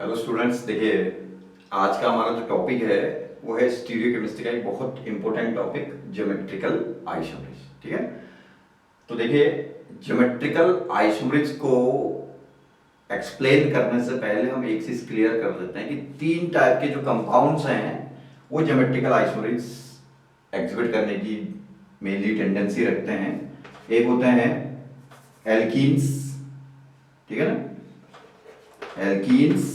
Hello students, देखिए आज का हमारा जो टॉपिक है वो है स्टीरियोकेमिस्ट्री का एक बहुत इंपॉर्टेंट टॉपिक ज्योमेट्रिकल आइसोमरेज। ठीक है, तो देखिए ज्योमेट्रिकल आइसोमरेज को एक्सप्लेन करने से पहले हम एक चीज क्लियर कर देते हैं कि तीन टाइप के जो कंपाउंड्स हैं वो ज्योमेट्रिकल आइसोमरेज एग्जिबिट करने की मेनली टेंडेंसी रखते हैं। एक होते हैं एल्कीन्स, ठीक है ना, एल्कीन्स।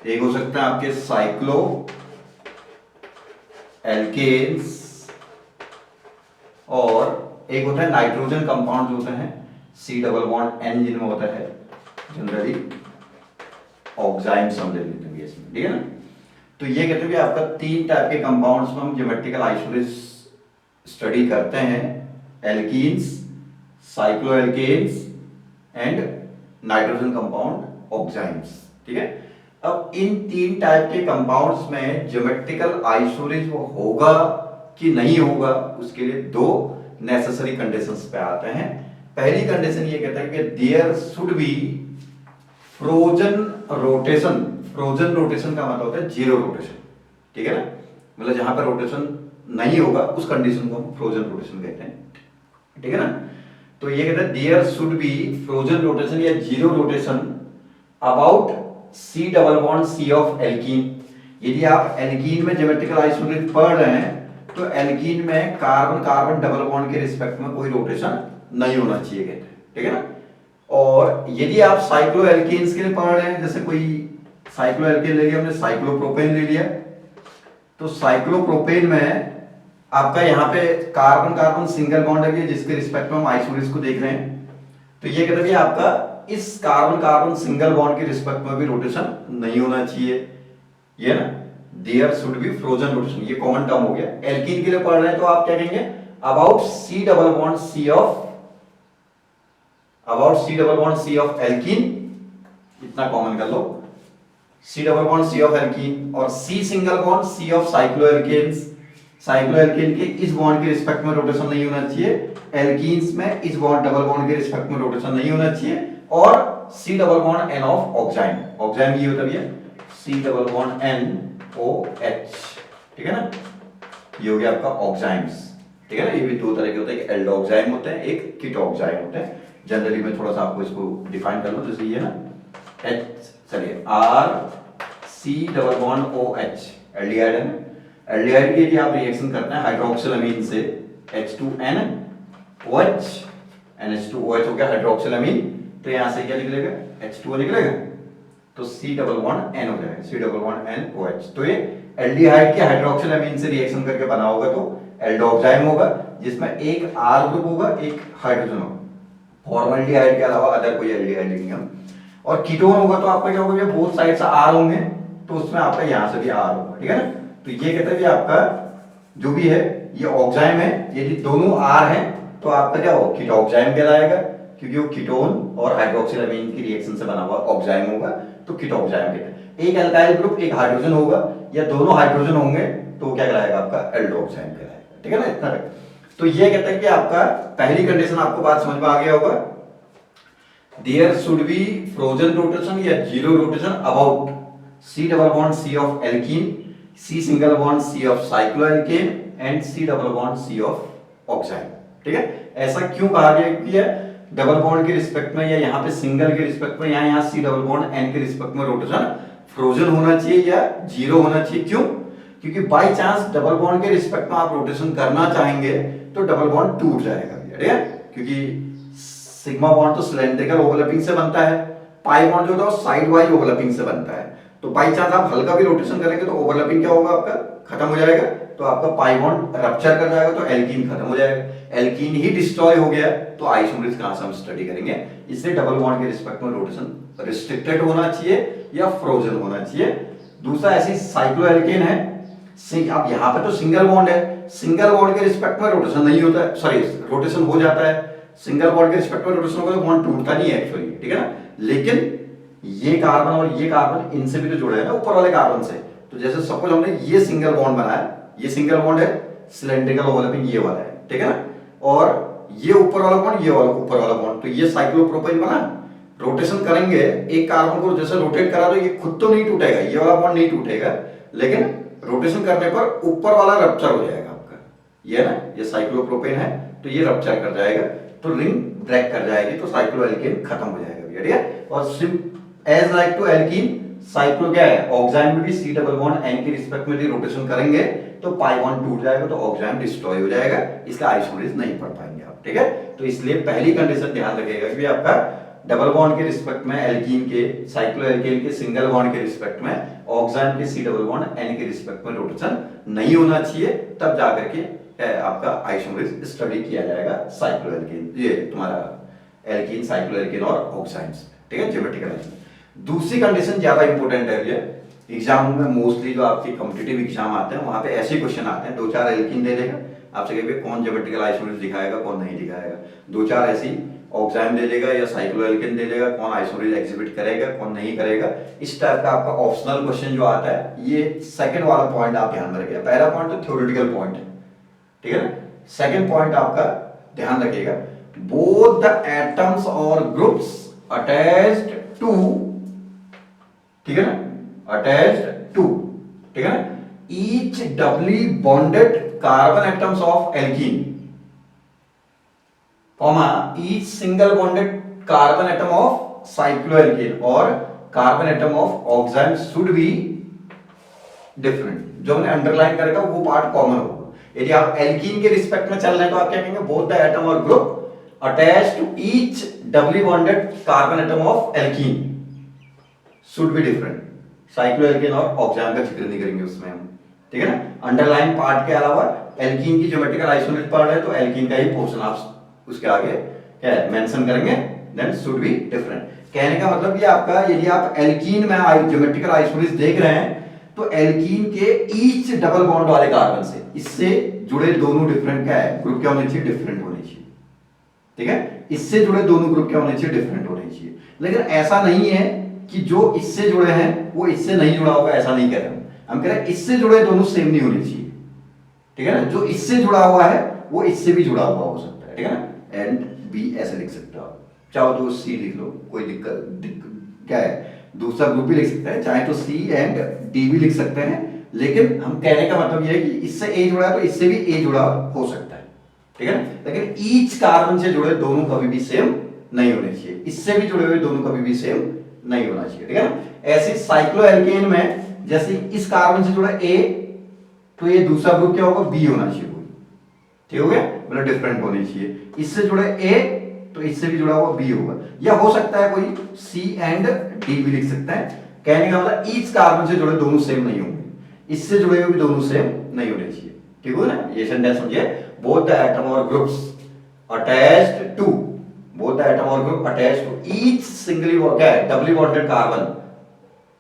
एक हो सकता है आपके साइक्लो एल्केन्स, और एक होता है नाइट्रोजन कंपाउंड जो होते हैं सी डबल बॉन्ड एन जिनमें होता है जनरली ऑक्साइड्स हम ले लेते हैं इसमें, ठीक है ना। तो ये कहते हैं आपका तीन टाइप के कंपाउंड्स में हम ज्योमेट्रिकल आइसोमरेज स्टडी करते हैं, alkenes, cycloalkanes and nitrogen compound oxides, ठीक है। अब इन तीन टाइप के कंपाउंड्स में ज्योमेट्रिकल आइसोमरेज वो होगा कि नहीं होगा, उसके लिए दो नेसेसरी कंडीशंस पे आते हैं। पहली कंडीशन ये कहता है कि there should be frozen rotation. Frozen rotation का मतलब होता है जीरो रोटेशन, ठीक है ना, मतलब जहां पर रोटेशन नहीं होगा उस कंडीशन को हम फ्रोजन रोटेशन कहते हैं, ठीक है ना। तो ये कहता है there should be frozen rotation या zero rotation about C double bond C of alkene. यदि आप एल्कीन में ज्योमेट्रिकल आइसोमरेज पढ़ रहे हैं तो एल्कीन में कार्बन कार्बन डबल बॉन्ड के रिस्पेक्ट में कोई रोटेशन नहीं होना चाहिए कहते हैं, ठीक है ना। और यदि आप साइक्लो एल्कीन्स के लिए पढ़ रहे हैं, जैसे कोई साइक्लो एल्केन ले लिया हमने, साइक्लोप्रोपेन ले लिया, तो साइक्लोप्रोपेन में आपका यहाँ पे कार्बन कार्बन सिंगल बॉन्ड है जिसके रिस्पेक्ट में हम आइसोमरेज को देख रहे हैं। तो ये कहते हैं आपका इस कार्बन कार्बन सिंगल बॉन्ड के रिस्पेक्ट में भी रोटेशन नहीं होना चाहिए, ये ना, there should be frozen rotation, ये कॉमन टर्म हो गया। एल्कीन के लिए पढ़ रहे हैं तो आप क्या कहेंगे, about C double bond C of alkene, इतना कॉमन कर लो, C double bond C of alkene, और C single bond C of cycloalkanes. Cycloalkane के इस बॉन्ड के रिस्पेक्ट में रोटेशन नहीं होना चाहिए, एल्कीन्स में इस बॉन्ड डबल बॉन्ड के रिस्पेक्ट में रोटेशन नहीं होना चाहिए, और C double bond N of oxide, oxide ये होता है C double bond N O H, ठीक है ना, ये हो गया आपका ऑक्साइड्स, ठीक है ना। ये भी दो तरह के होते हैं, एक एल्डोक्साइड होते हैं, एक कीटोक्साइड होते हैं। जनरली मैं थोड़ा सा आपको इसको डिफाइन कर लूं, जैसे ये ना एच, चलिए R C double bond O H aldehyde है ना। एल्डिहाइड की यदि आप रिएक्शन करते हैं हाइड्रोक्सिलअमीन से H2N OH NH2OH हो गया हाइड्रोक्सिलअमीन, तो यहां से क्या निकलेगा H2O निकलेगा, तो C डबल बॉन्ड N हो जाएगा, C double bond N OH। तो ये एल्डिहाइड के हाइड्रोक्सिलअमीन से रिएक्शन करके बना होगा तो एल्डोक्साइड होगा, जिसमें एक R ग्रुप होगा, एक हाइड्रोजन होगा, फॉर्मल्डिहाइड के अलावा अदर कोई एल्डिहाइड लिखेंगे हम। और कीटोन होगा तो आपका क्या होगा, बोथ साइड से R होंगे, तो उसमें आपका यहां से भी R होगा, ठीक है ना। तो ये कहते हैं कि आपका जो भी है ये ऑक्साइड है, यदि दोनों R हैं तो आपका क्या होगा, कीटोक्साइड कहलाएगा, क्योंकि वो कीटोन और हाइड्रोक्सिलअमीन की रिएक्शन से बना हुआ ऑक्साइड होगा, तो कीटोक्साइड कहते हैं। एक अल्काइल ग्रुप एक हाइड्रोजन होगा या दोनों हाइड्रोजन होंगे तो वो क्या कहलाएगा आपका एल्डोक्साइड कहलाएगा, ठीक है ना, इतना। तो ये कहते हैं कि आपका पहली कंडीशन आपको बात समझ में आ गया होगा, there should be frozen rotation या zero rotation about C double bond C of alkene, C single bond C of cycloalkane and C double bond C of oxide, ठीक है। ऐसा क्यों कहा गया, क्योंकि डबल बॉन्ड के रिस्पेक्ट में या यहाँ पे सिंगल के रिस्पेक्ट में, यहाँ सी डबल बॉन्ड एन के रिस्पेक्ट में रोटेशन फ्रोजन होना चाहिए या जीरो होना चाहिए। क्यों, क्योंकि बाय चांस डबल बॉन्ड के रिस्पेक्ट में आप रोटेशन करना चाहेंगे तो डबल बॉन्ड टूट जाएगा, ठीक है, क्योंकि सिग्मा बॉन्ड तो सिलेंड्रिकल ओवरलैपिंग से बनता है, पाई बॉन्ड जो होता है साइड वाइज ओवरलैपिंग से बनता है। तो बाई चांस आप हल्का भी रोटेशन करेंगे तो ओवरलैपिंग क्या होगा आपका खत्म हो जाएगा, तो आपका पाई बॉन्ड रप्चर कर जाएगा, तो एल्कीन खत्म हो जाएगा। एल्कीन ही डिस्ट्रॉय हो गया तो आइसोमरेज कहां से हम स्टडी करेंगे। इसलिए डबल बॉन्ड के रिस्पेक्ट में रोटेशन रिस्ट्रिक्टेड होना चाहिए या फ्रोजन होना चाहिए। दूसरा ऐसी साइक्लो एल्केन है, अब यहां पे तो सिंगल बॉन्ड है, सिंगल बॉन्ड के रिस्पेक्ट में रोटेशन नहीं होता है, सॉरी रोटेशन हो जाता है, सिंगल बॉन्ड के रिस्पेक्ट में रोटेशन होगा तो बॉन्ड टूटता नहीं है एक्चुअली, ठीक है ना। लेकिन ये कार्बन और ये कार्बन इनसे भी तो जुड़े हैं ना ऊपर वाले कार्बन से, तो जैसे सपोज हमने ये सिंगल बॉन्ड बनाया, ये सिंगल बॉन्ड है सिलेंड्रिकल ओवरलैपिंग ये वाला है, ठीक है ना, और ये ऊपर वाला बॉन्ड ये वाला ऊपर वाला बॉन्ड, तो ये साइक्लोप्रोपेन बना, रोटेशन करेंगे एक कार्बन को, जैसे रोटेट करा तो ये खुद तो नहीं टूटेगा, ये वाला बॉन्ड नहीं टूटेगा, लेकिन रोटेशन करने पर ऊपर वाला रप्चर हो जाएगा आपका, ये है ना, ये साइक्लोप्रोपेन है तो ये रप्चर कर जाएगा, तो रिंग ब्रेक कर जाएगी, तो साइक्लोएल्केन खत्म हो जाएगा भैया, ठीक है। और as like to alkene, cyclo क्या है, ऑक्साइन में भी सी डबल बॉन्ड एन के रिस्पेक्ट में रोटेशन करेंगे तो पाई बॉन्ड टूट जाएगा, तो ऑक्साइन डिस्ट्रॉय हो जाएगा, इसका आइसोमरेज नहीं पढ़ पाएंगे आप, ठीक है। तो इसलिए पहली कंडीशन ध्यान रखिएगा कि आपका डबल बॉन्ड के रिस्पेक्ट में एल्कीन के, साइक्लोएल्केन के सिंगल बॉन्ड के रिस्पेक्ट में, ऑक्साइन के सी डबल बॉन्ड एन के रिस्पेक्ट में रोटेशन नहीं होना चाहिए, तब जाकर के आपका आइसोमरेज स्टडी किया जाएगा साइक्लोएल्केन, ये तुम्हारा एल्कीन, साइक्लोएल्केन और ऑक्साइन्स, ठीक है, ज्योमेट्रिकल। दूसरी कंडीशन ज्यादा इंपॉर्टेंट है ये, एग्जाम में मोस्टली जो आपके कॉम्पिटिटिव एग्जाम आते हैं वहां पे ऐसे क्वेश्चन आते हैं, 2-4 एल्कीन दे देगा आपसे, कहे कौन ज्योमेट्रिकल आइसोमरेज दिखाएगा कौन नहीं दिखाएगा, 2-4 ऐसी ऑक्साइन दे देगा या साइक्लोएल्केन दे देगा, कौन आइसोमरेज एग्जिबिट करेगा कौन नहीं करेगा, इस टाइप का आपका ऑप्शनल क्वेश्चन जो आता है, ये सेकंड वाला पॉइंट आप ध्यान में रखिएगा। पहला पॉइंट तो थ्योरेटिकल पॉइंट है, ठीक है ना, सेकंड पॉइंट आपका ध्यान रखिएगा, बोथ द एटम्स और ग्रुप्स अटैच्ड टू, ठीक है ना, अटैच्ड टू, ठीक है ना, each doubly bonded carbon atoms of alkene, comma each single bonded carbon atom of cycloalkane और carbon atom of oxime should be different. जो हमने अंडरलाइन करेगा वो पार्ट कॉमन होगा। यदि आप एल्कीन के रिस्पेक्ट में चल रहे हैं तो आप क्या कहेंगे, बोथ द एटम और group attached to each doubly bonded carbon atom of alkene should be different. Cycloalkane और ऑक्साइन का जिक्र नहीं करेंगे उसमें हम, ठीक है ना। अंडरलाइन पार्ट के अलावा एल्कीन की ज्योमेट्रिकल आइसोमरेज पढ़ रहे हैं तो एल्कीन का ही पोर्शन आप उसके आगे क्या है मेंशन करेंगे, देन शुड बी डिफरेंट। कहने का मतलब ये आपका, यदि आप एल्कीन में ज्योमेट्रिकल आइसोमरेज देख रहे हैं तो एल्कीन के ईच डबल बॉन्ड वाले कार्बन से इससे जुड़े दोनों डिफरेंट क्या है, ग्रुप क्या होने चाहिए, डिफरेंट होने चाहिए, ठीक है। इससे जुड़े दोनों ग्रुप क्या होने चाहिए, डिफरेंट होने चाहिए। लेकिन ऐसा नहीं है कि जो इससे जुड़े हैं वो इससे नहीं जुड़ा होगा, ऐसा नहीं कह रहे हम कह रहे हैं इससे जुड़े दोनों सेम नहीं होने चाहिए, ठीक है ना। जो इससे जुड़ा हुआ है वो इससे भी जुड़ा हुआ हो सकता है, ठीक है ना। एंड बी ऐसे लिख सकते हो आप, चाहो तो सी लिख लो, कोई दिक्कत क्या है, दूसरा ग्रुप भी लिख सकते हैं, चाहे तो सी एंड डी भी लिख सकते हैं। लेकिन हम कहने का मतलब ये है कि इससे ए जुड़ा है तो इससे भी ए जुड़ा हो सकता है, ठीक है ना। लेकिन ईच कार्बन से जुड़े दोनों कभी भी सेम नहीं होने चाहिए, इससे भी जुड़े हुए दोनों कभी भी सेम नहीं होना चाहिए, ठीक है ना। ऐसे साइक्लोएल्केन में जैसे इस कार्बन से जुड़ा ए तो ये दूसरा ग्रुप क्या होगा, बी होना चाहिए, ठीक हो गया, मतलब डिफरेंट होने चाहिए। इससे जुड़े ए तो इससे भी जुड़ा हुआ बी होगा, या हो सकता है कोई सी एंड डी भी लिख सकता है। कहने का मतलब ईच कार्बन से जुड़े दोनों सेम नहीं होंगे, इससे जुड़े हुए भी दोनों सेम नहीं होने चाहिए, ठीक हो ना। ये सेंटेंस समझिए, बोथ द एटम और groups attached to, both the atom और group attached to each singly क्या है, doubly bonded carbon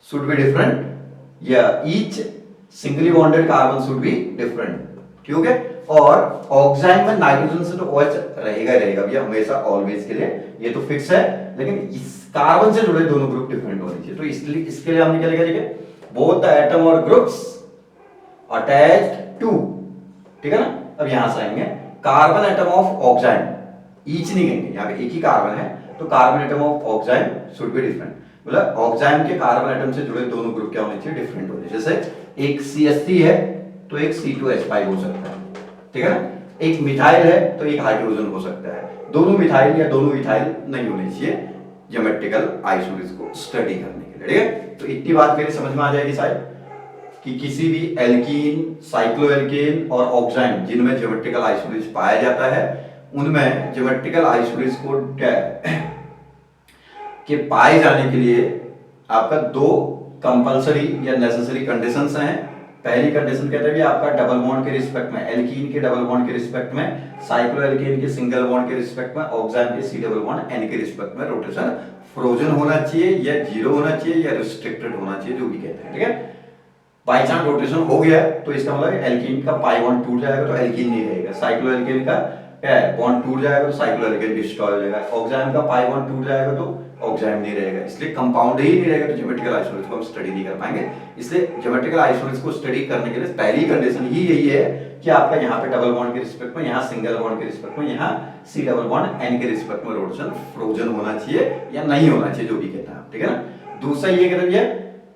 should be different, या each singly bonded carbon should be different, ठीक है। और ऑक्साइन में नाइट्रोजन से तो OH रहेगा रहेगा भैया हमेशा, ऑलवेज के लिए, ये तो फिक्स है। लेकिन इस कार्बन से जुड़े दोनों ग्रुप डिफरेंट होने चाहिए, तो इसलिए इसके लिए हम क्या लिखेंगे, बोथ द एटम और ग्रुप्स अटैच्ड टू, ठीक है ना। अब यहां से आएंगे carbon atom of oxime, each नहीं कहेंगे, यहाँ पे एक ही कार्बन है तो carbon atom of oxime should be different, मतलब ऑक्साइन के कार्बन एटम से जुड़े दोनों ग्रुप क्या होने चाहिए, डिफरेंट होने चाहिए। जैसे एक CH3 है तो एक C2H5 हो सकता है, ठीक है ना। एक मिथाइल है तो एक हाइड्रोजन हो सकता है, दोनों मिथाइल या दोनों इथाइल नहीं होने चाहिए ज्योमेट्रिकल आइसोमरेज को स्टडी करने के लिए, ठीक है। तो इतनी बात मेरी समझ में आ जाएगी शायद कि किसी भी एल्कीन, साइक्लोएल्केन और ऑक्साइन जिनमें ज्योमेट्रिकल आइसोमरेज पाया जाता है उनमें ज्योमेट्रिकल आइसोमरेज को के पाए जाने के लिए आपका दो कंपलसरी या नेसेसरी कंडीशंस हैं। पहली कंडीशन कहते हैं कि आपका डबल बॉन्ड के रिस्पेक्ट में, एल्कीन के डबल बॉन्ड के रिस्पेक्ट में, साइक्लोएल्केन के सिंगल बॉन्ड के रिस्पेक्ट में, ऑक्साइन के सी डबल बॉन्ड एन के रिस्पेक्ट में रोटेशन फ्रोजन होना चाहिए या जीरो होना चाहिए या रिस्ट्रिक्टेड होना चाहिए, जो भी कहते हैं, ठीक है। बाई चांस रोटेशन हो गया तो इसका मतलब एल्कीन का पाई बॉन्ड टूट जाएगा तो एल्कीन नहीं रहेगा, साइक्लोएल्केन का क्या है बॉन्ड टूट जाएगा तो साइक्लोएल्केन डिस्ट्रॉय हो जाएगा, ऑक्साइन का पाई बॉन्ड टूट जाएगा तो ऑक्साइड नहीं रहेगा, इसलिए कंपाउंड ही नहीं रहेगा तो ज्योमेट्रिकल आइसोमर्स को हम स्टडी नहीं कर पाएंगे। इसलिए ज्योमेट्रिकल आइसोमर्स को स्टडी करने के लिए पहली कंडीशन ही यही है कि आपका यहाँ पे डबल बॉन्ड के रिस्पेक्ट में, यहाँ सिंगल बॉन्ड के रिस्पेक्ट में, यहाँ सी डबल बॉन्ड एन के रिस्पेक्ट में रोटेशन फ्रोजन होना चाहिए या नहीं होना चाहिए, जो भी कहता है, ठीक है ना। दूसरा ये कह रही है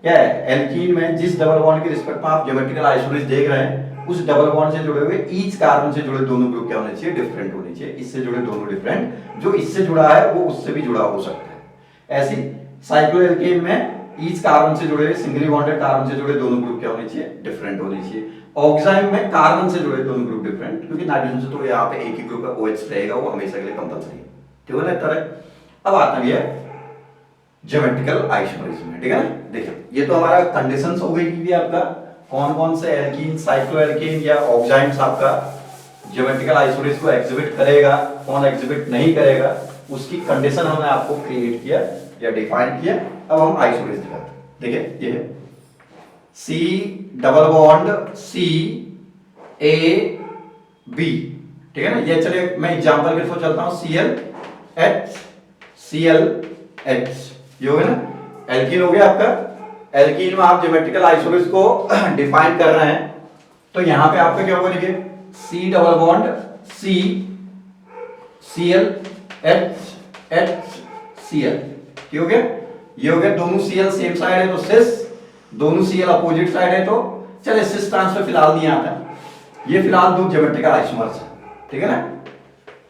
क्या है, एल्कीन में जिस डबल बॉन्ड के रिस्पेक्ट में आप ज्योमेट्रिकल आइसोमर्स देख रहे हैं उस डबल बॉन्ड से जुड़े हुए ईच कार्बन से जुड़े दोनों ग्रुप क्या होने चाहिए, डिफरेंट होने चाहिए। इससे जुड़े दोनों डिफरेंट, जो इससे जुड़ा है वो उससे भी जुड़ा हो सकता है। ऐसी साइक्लोएल्केन में ईच कार्बन से जुड़े सिंगली बॉन्डेड कार्बन से जुड़े दोनों ग्रुप क्या होने चाहिए, डिफरेंट होने चाहिए। ऑक्साइड में कार्बन से जुड़े दोनों ग्रुप डिफरेंट, क्योंकि नाइट्रोजन से तो यहाँ पे एक ही ग्रुप है, OH रहेगा, वो हमेशा के लिए कंपलसरी है, ठीक है ना तरह। अब आता है ज्योमेट्रिकल आइसोमर्स में, ठीक है ना। देखिए ये तो हमारा कंडीशंस हो गई कि आपका कौन कौन से एल्कीन, साइक्लोएल्केन या ऑक्साइड्स आपका ज्योमेट्रिकल आइसोमर्स को एग्जिबिट करेगा, कौन एग्जिबिट नहीं करेगा, उसकी कंडीशन हमने आपको क्रिएट किया या डिफाइन किया। अब हम आइसोमर्स दिखाते हैं। देखिए ये है C double bond C A B, ठीक है ना। ये चलिए मैं एग्जांपल के थ्रू चलता हूं, ClH ClH, ये हो गया ना, एल्कीन हो गया आपका। एल्कीन में आप ज्योमेट्रिकल आइसोमर्स को डिफाइन कर रहे हैं तो यहां पे आपका क्या होगा, देखिए C double bond C Cl H H Cl, ठीक हो गया। ये हो गया, दोनों Cl सेम साइड है तो सिस, दोनों Cl अपोजिट साइड है तो चलिए सिस ट्रांसफर फिलहाल नहीं आता है। ये फिलहाल दो ज्योमेट्रिकल आइसोमर्स है, ठीक है ना,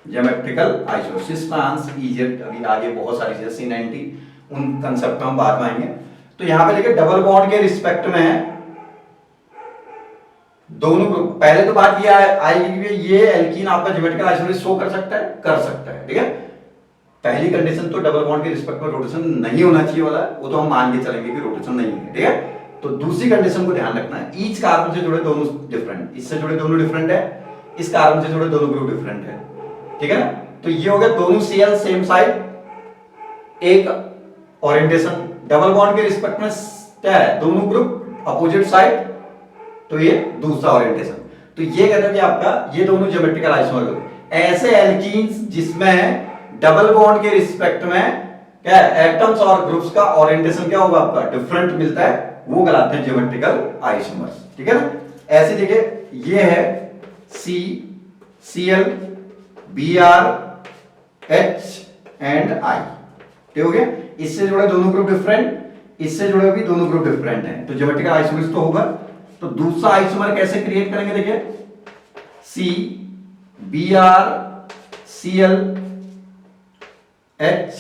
geometrical isomers. Cis trans E Z, अभी आगे बहुत सारी चीजें C90 उन कंसेप्ट में हम बाद में आएंगे। तो यहां पे देखिए डबल बॉन्ड के रिस्पेक्ट में दोनों ग्रुप, पहले तो बात ये आएगी कि ये एल्कीन आपका ज्योमेट्रिकल आइसोमर्स शो कर सकता है, कर सकता है, ठीक है। पहली कंडीशन तो डबल बॉन्ड के रिस्पेक्ट में रोटेशन नहीं होना चाहिए वाला, वो तो हम मान के चलेंगे कि रोटेशन नहीं है, ठीक है। तो दूसरी कंडीशन को ध्यान रखना है, ईच कार्बन से जुड़े दोनों डिफरेंट, इससे जुड़े दोनों डिफरेंट है, इस कार्बन से जुड़े दोनों ग्रुप डिफरेंट है, ठीक है ना। तो ये हो गया दोनों Cl सेम साइड, एक ओरिएंटेशन। डबल बॉन्ड के रिस्पेक्ट में क्या है, दोनों ग्रुप अपोजिट साइड, तो ये दूसरा ओरिएंटेशन। तो ये कहते हैं कि आपका ये दोनों ज्योमेट्रिकल आइसोमर। ऐसे एल्कीन्स जिसमें डबल बॉन्ड के रिस्पेक्ट में क्या है, एटम्स और ग्रुप्स का ओरिएंटेशन क्या होगा आपका, डिफरेंट मिलता है, वो कहलाते हैं ज्योमेट्रिकल आइसोमर्स, ठीक है ना। ऐसे देखिए ये है C Cl Br H and I, ठीक हो गया। इससे जुड़े दोनों ग्रुप डिफरेंट, इससे जुड़े भी दोनों ग्रुप डिफरेंट हैं, तो ज्योमेट्रिकल आइसोमर्स तो होगा। तो दूसरा आइसोमर कैसे क्रिएट करेंगे, देखिए C Br Cl H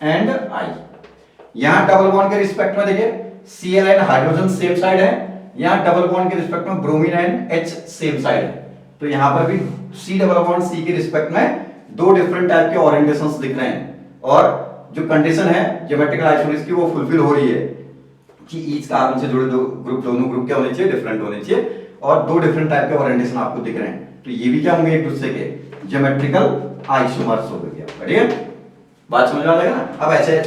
and I। यहां डबल बॉन्ड के रिस्पेक्ट में देखिए Cl and hydrogen same side है, यहां डबल बॉन्ड के रिस्पेक्ट में bromine and H same side है, तो यहां पर भी C डबल बॉन्ड C के रिस्पेक्ट में दो डिफरेंट टाइप के ओरिएंटेशंस दिख रहे हैं, और जो कंडीशन है ज्योमेट्रिकल आइसोमर्स की वो फुलफिल हो रही है कि ईच कार्बन से जुड़े दो ग्रुप, दोनों ग्रुप क्या होने चाहिए, डिफरेंट होने चाहिए, और दो डिफरेंट टाइप के ओरिएंटेशन आपको दिख रहे हैं, तो ये भी क्या होंगे, एक दूसरे के ज्योमेट्रिकल आइसोमर्स हो गए, ठीक है। बात समझ में आ जाएगा ना। अब ऐसे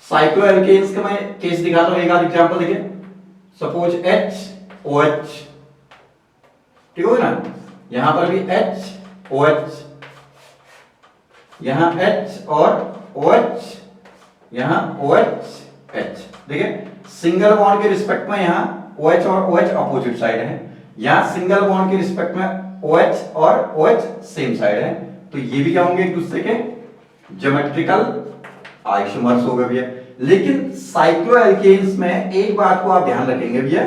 साइक्लोएल्केन्स का मैं केस दिखाता हूं, एक आध एग्जांपल देखिए। सपोज HOH, ठीक हो ना, यहां पर भी HOH, यहां H और OH, यहां OH, देखिए सिंगल बॉन्ड के रिस्पेक्ट में यहां OH और OH अपोजिट साइड है, यहां सिंगल बॉन्ड के रिस्पेक्ट में OH और OH सेम साइड है, तो ये भी क्या होंगे, एक दूसरे के ज्योमेट्रिकल आइसोमर्स हो गए भैया। लेकिन साइक्लोएल्केन्स में एक बात को आप ध्यान रखेंगे भैया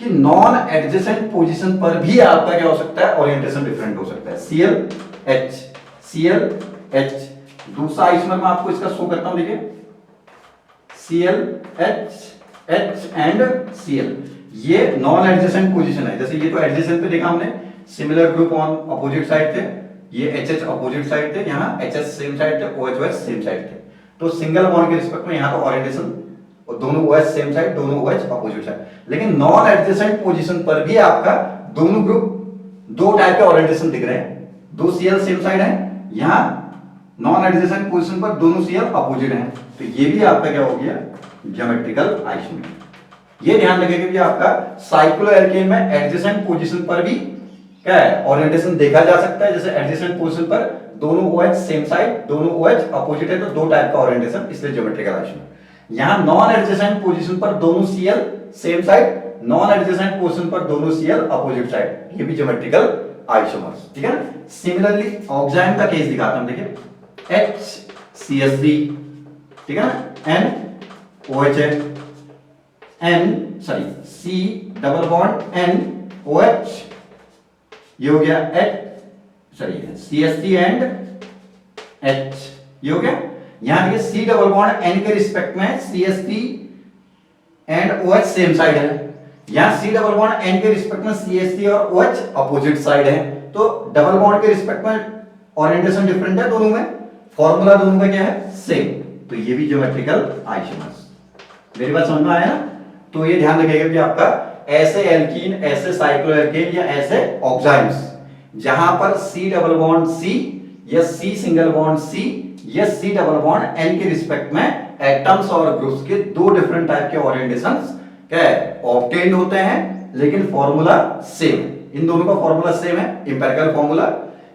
कि नॉन एडजेसेंट पोजीशन पर भी आपका क्या हो सकता है, ओरिएंटेशन डिफरेंट हो सकता है। ClH दूसरा आइसोमर में आपको इसका शो करता हूं, देखिए ClH एंड Cl, ये नॉन एडजेसेंट पोजीशन है। जैसे ये तो एडजेसेंट पे देखा हमने, similar group on opposite side थे, ये HH अपोजिट साइड थे, यहाँ HS सेम साइड थे, OH सेम साइड थे, तो सिंगल बॉन्ड के रिस्पेक्ट में यहाँ तो ओरिएंटेशन और दोनों OH सेम साइड, दोनों OH अपोजिट साइड। लेकिन नॉन एडजेसेंट पोजीशन पर भी आपका दोनों ग्रुप दो टाइप के ओरिएंटेशन दिख रहे हैं, दो Cl सेम साइड है, यहाँ नॉन एडजेसेंट पोजीशन पर दोनों Cl अपोजिट हैं, तो ये भी आपका क्या हो गया, ज्योमेट्रिकल आइसोमर। ये ध्यान रखेगा कि आपका साइक्लोएल्केन में एडजेसेंट पोजीशन पर भी क्या है ओरिएंटेशन देखा जा सकता है, जैसे एडजेसेंट पोजीशन पर दोनों OH सेम साइड, दोनों OH अपोजिट है तो दो टाइप का ओरिएंटेशन, इसलिए ज्योमेट्रिकल आइसोमर। यहां नॉन एडजेसेंट पोजीशन पर दोनों Cl same side, non adjacent position पर दोनों Cl अपोजिट साइड, ये भी ज्योमेट्रिकल आइसोमर्स, ठीक है ना। सिमिलरली ऑक्साइन का केस दिखाता हूं, देखिए HCl3, ठीक है ना, NOH C double bond NOH, ये हो गया CH3 एंड H, ये हो गया। यहां देखिए C डबल बॉन्ड N के रिस्पेक्ट में CH3 and OH same side है, यहां C डबल बॉन्ड N के रिस्पेक्ट में CH3 और OH अपोजिट साइड है, तो डबल बॉन्ड के रिस्पेक्ट में ओरिएंटेशन डिफरेंट है दोनों में, फॉर्मूला दोनों का क्या है सेम, तो ये भी ज्योमेट्रिकल आइसोमर्स। मेरी बात समझ में आया ना। तो ये ध्यान रखिएगा कि आपका ऐसे एल्कीन, ऐसे साइक्लोएल्केन या ऐसे ऑक्साइन्स जहां पर C डबल बॉन्ड C या C सिंगल बॉन्ड C या C डबल बॉन्ड N के रिस्पेक्ट में एटम्स और ग्रुप्स के दो डिफरेंट टाइप के ओरिएंटेशंस क्या है ऑब्टेन्ड होते हैं, लेकिन फॉर्मूला सेम है। इन दोनों का फॉर्मूला सेम है, इंपेरिकल फॉर्मूला,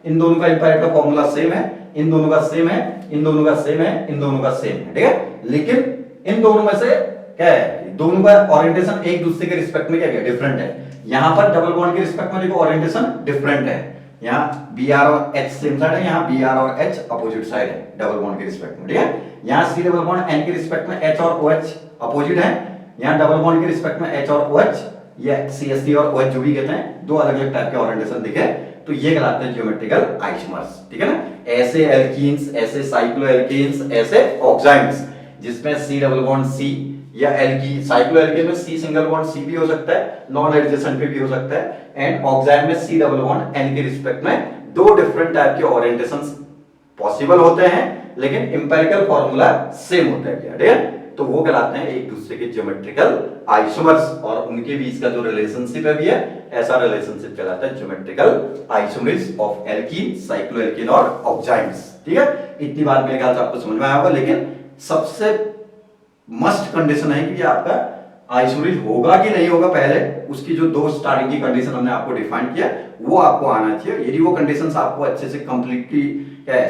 इन दोनों का इंपेरिकल फॉर्मूला सेम है, इन दोनों का सेम है, इन दोनों का सेम है, इन दोनों का सेम है, ठीक है। लेकिन इन दोनों में से क्या है दोनों का ओरिएंटेशन एक दूसरे के रिस्पेक्ट में क्या है डिफरेंट है। यहां पर डबल बॉन्ड के रिस्पेक्ट में देखो ओरिएंटेशन डिफरेंट है, यहाँ Br और H सेम साइड है, यहाँ Br और H अपोजिट साइड है डबल बॉन्ड के रिस्पेक्ट में, ठीक है। यहाँ C डबल बॉन्ड N के रिस्पेक्ट में H और OH अपोजिट है, यहाँ डबल बॉन्ड के रिस्पेक्ट में H और OH या CH3 और OH जो भी कहते हैं, दो अलग अलग टाइप के ओरिएंटेशन दिखे, तो ये कहलाते हैं ज्योमेट्रिकल आइसोमर्स, ठीक है ना। ऐसे एल्कीन्स, ऐसे साइक्लोएल्केन्स, ऐसे ऑक्साइन्स जिसमें C डबल बॉन्ड C या एल्की, साइक्लोएल्केन में C सिंगल बॉन्ड C भी हो सकता है, नॉन एडजेसेंट पे भी हो सकता है, एंड ऑक्साइन में C डबल बॉन्ड N के रिस्पेक्ट में दो डिफरेंट टाइप के ओरिएंटेशंस पॉसिबल होते हैं, लेकिन इंपेरिकल फार्मूला सेम होता है, ठीक है। तो वो कहलाते हैं एक दूसरे के ज्योमेट्रिकल आइसोमर्स, और उनके बीच का जो रिलेशनशिप है भी है, ऐसा रिलेशनशिप कहलाता है geometrical isomers of alkene, cycloalkane और ऑक्साइन्स, ठीक है। इतनी बात मेरे ख्याल से आपको समझ में आया होगा, लेकिन सबसे मस्ट कंडीशन है कि आपका आइसोमर्स होगा कि नहीं होगा, पहले उसकी जो दो स्टार्टिंग की कंडीशन हमने आपको डिफाइन किया वो आपको आना चाहिए। यदि वो कंडीशंस आपको अच्छे से कंप्लीटली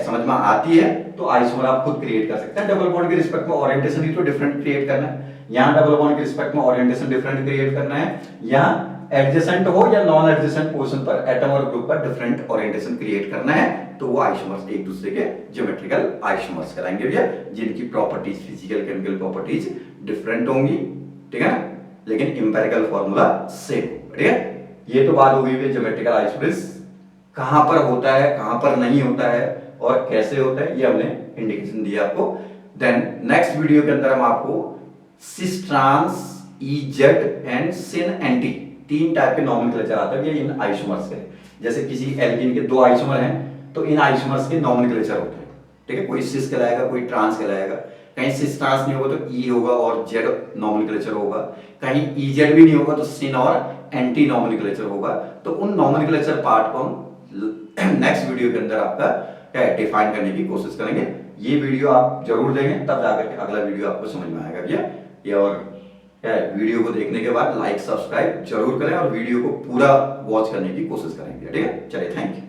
समझ में आती है तो आइसोमर आप खुद क्रिएट कर सकते हैं। डबल बॉन्ड के रिस्पेक्ट में ओरिएंटेशन ही तो डिफरेंट क्रिएट करना है, यहाँ डबल बॉन्ड के रिस्पेक्ट में ओरिएंटेशन डिफरेंट क्रिएट करना है, यहाँ एडजेसेंट हो या नॉन एडजेसेंट पोजीशन पर एटम और ग्रुप पर डिफरेंट ओरिएंटेशन क्रिएट करना है, तो वो आइसोमर्स एक दूसरे के ज्योमेट्रिकल आइसोमर्स कराएंगे भैया, जिनकी properties, physical chemical properties different होंगी, ठीक है ना, लेकिन इंपेरिकल फार्मूला सेम, ठीक है। ये तो बात हो गई ज्योमेट्रिकल आइसोमर्स कहां पर होता है, कहां पर नहीं होता है और कैसे होता है, ये हमने इंडिकेशन दिया आपको। देन नेक्स्ट वीडियो के अंदर हम आपको cis, trans, EZ and syn, anti, तीन टाइप के नॉमेनक्लेचर आते हैं ये इन आइसोमर्स के। जैसे किसी एल्कीन के दो आइसोमर हैं तो इन आइसोमर्स के नॉमेनक्लेचर होते हैं, ठीक है। कोई सिस कहलाएगा, कोई ट्रांस कहलाएगा, कहीं सिस ट्रांस नहीं होगा तो E होगा और Z नॉमेनक्लेचर होगा, कहीं EZ भी नहीं होगा तो सिन और एंटी नॉमेनक्लेचर होगा। तो उन नॉमेनक्लेचर पार्ट को हम नेक्स्ट वीडियो के अंदर आपका क्या डिफाइन करने की कोशिश करेंगे। ये वीडियो आप जरूर देखें, तब जाकर के अगला वीडियो आपको समझ में आएगा भैया। ये और क्या वीडियो को देखने के बाद लाइक, सब्सक्राइब जरूर करें और वीडियो को पूरा वॉच करने की कोशिश करेंगे, ठीक है। चलिए, थैंक यू।